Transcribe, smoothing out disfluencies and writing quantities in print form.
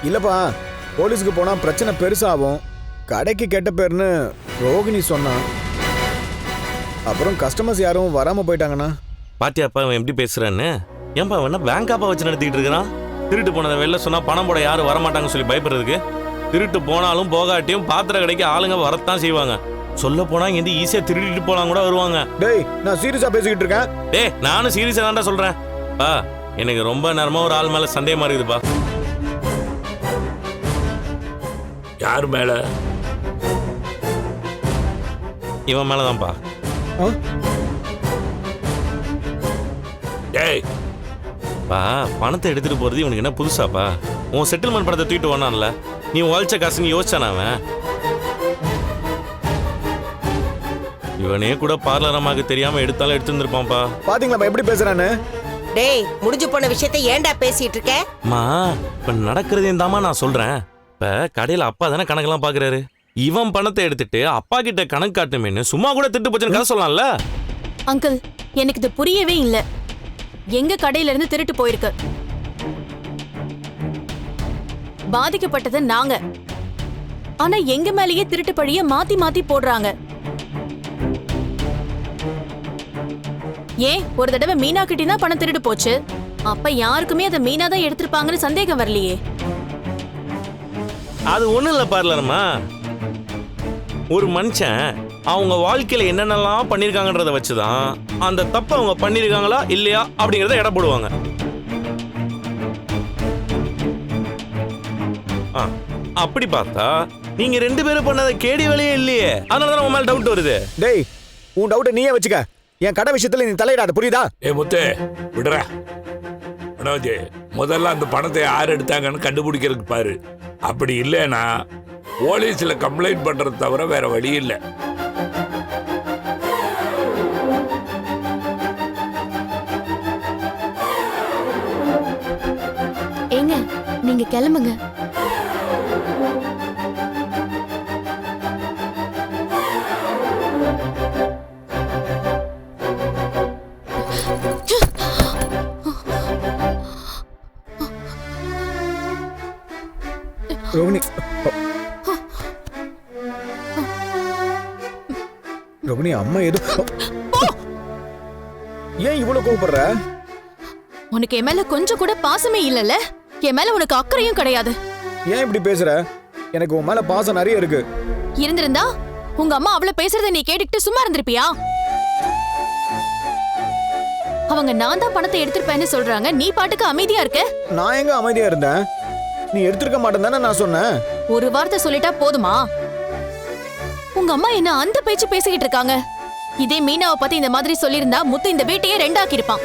இல்லப்பா, போலீஸ்க்கு போனா பிரச்சனை பெருசாகும். கடைக்கு கெட்ட பேர்னு ரோகிணி சொன்னான். அப்புறம் கஸ்டமர்ஸ் யாரும் வராம போயிட்டாங்கண்ணா. பாத்தியாப்பா அவன் எப்படி பேசுறான்னு? ஏன்பா அவன் பேங்காப்பா வச்சு நடத்திட்டு இருக்கிறான்? திருட்டு போனதை வெளில சொன்னா பணம் போட யாரும் வரமாட்டாங்கன்னு சொல்லி பயப்படுறதுக்கு. திருட்டு போனாலும் போகாட்டியும் பாத்திர கடைக்கு ஆளுங்க வரத்தான் செய்வாங்க. சொல்ல போனா இங்க ஈஸியா திருடிட்டு போலாம் கூட வருவாங்க. டேய், நான் சீரியஸா பேசிக்கிட்டு இருக்கேன். டேய், நானும் சீரியஸா தான்டா சொல்றேன். பா, எனக்கு ரொம்ப நேரமா ஒரு ஆள் மேல சந்தேகமா இருக்குதுப்பா. யார் மேல? இவன் மேலதான்ப்பா. டேய், பா, பணத்தை எடுத்துட்டு போறது இவனுக்கு என்ன புதுசாப்பா? உன் செட்டில்மெண்ட் படத்தை தூக்கிட்டு வந்தான்ல, நீ உழைச்ச காசுன்னு யோசிச்சான அவன்? இவனே கூட பார்லர் அம்மாக்கு தெரியாம எடுத்தாலும் எடுத்துருப்பான்ப்பா. பாத்தீங்களா எப்படி பேசுறான்னு? டேய், முடிஞ்சு போன விஷயத்தை ஏன்டா பேசிட்டு இருக்க? மா, இப்ப நடக்கிறதையும் தாமா நான் சொல்றேன். இப்ப கடையில அப்பா தானே கணக்கெல்லாம் பாக்குறாரு. இவன் பணத்தை எடுத்துட்டு அப்பா கிட்ட கணக்கு காட்டுமேன்னு சும்மா கூட திட்டு போச்சுன்னு கதை சொல்லலாம்ல. அங்கிள், எனக்கு இது புரியவே இல்ல. எங்க கடையில இருந்து திருட்டு போயிருக்கு. பாதிக்கப்பட்டது நாங்க. ஆனா எங்க மேலேயே திருட்டு பழிய மாத்தி மாத்தி போடுறாங்க. ஏன் ஒரு தடவை மீனா கிட்ட தான் பணம் திருட்டு போச்சு. அப்ப யாருக்குமே அதை மீனா தான் எடுத்திருப்பாங்கன்னு சந்தேகம் வரலையே. அது ஒண்ணும் இல்ல பார்லரம்மா. ஒரு மனுஷன் அவங்க வாழ்க்கையில என்னென்னலாம் பண்ணிருக்காங்கன்றத வச்சுதான் அந்த தப்ப அவங்க பண்ணிருக்காங்களா இல்லையா அப்படிங்கறத எடை போடுவாங்க. அப்படி பார்த்தா நீங்க ரெண்டு பேரும் பண்ணத கேடி வேலையே இல்லையே. அதனாலதான் உங்க மேல டவுட் வருது. டேய், உன் டவுட்டை நீயே வச்சுக்க. என் கடை விஷயத்துல நீ தலையிடாத, புரியுதா? ஏ முத்து, விடுறா. மனோஜ், முதல்ல அந்த பணத்தை யார் எடுத்தாங்கன்னு கண்டுபிடிக்கிறதுக்கு பாரு. அப்படி இல்லைன்னா போலீஸ்ல கம்ப்ளைண்ட் பண்றது தவிர வேற வழி இல்லை. ஏங்க, நீங்க கிளம்புங்க. ரோகிணி, ரோகிணி, அம்மா ஏதோ. ஏன் இவ்வளவு கோவப்படுற? உனக்கு என் மேல கொஞ்சம் கூட பாசமே இல்லல. என் மேல உனக்கு அக்கறையும் கிடையாது. ஏன் இப்படி பேசுற? எனக்கு உன் மேல பாசம் நிறைய இருக்கு. இருந்திருந்தா உங்க அம்மா அவளை பேசுறத நீ கேட்டுக்கிட்டு சும்மா இருந்திருப்பியா? அவங்க நான் தான் பணத்தை எடுத்திருப்பேன்னு சொல்றாங்க, நீ பாட்டுக்கு அமைதியா இருக்க. நான் எங்க அமைதியா இருந்தேன்? நீ எடுத்திருக்க மாட்டேன் தானே நான் சொன்னேன். ஒரு வார்த்தை சொல்லிட்டா போதுமா? உங்க அம்மா என்ன அந்த பேச்சு பேசிக்கிட்டு இருக்காங்க? இதே மீனாவை பத்தி இந்த மாதிரி சொல்லியிருந்தா முத்து இந்த வீட்டையே ரெண்டாக்கி இருப்பான்.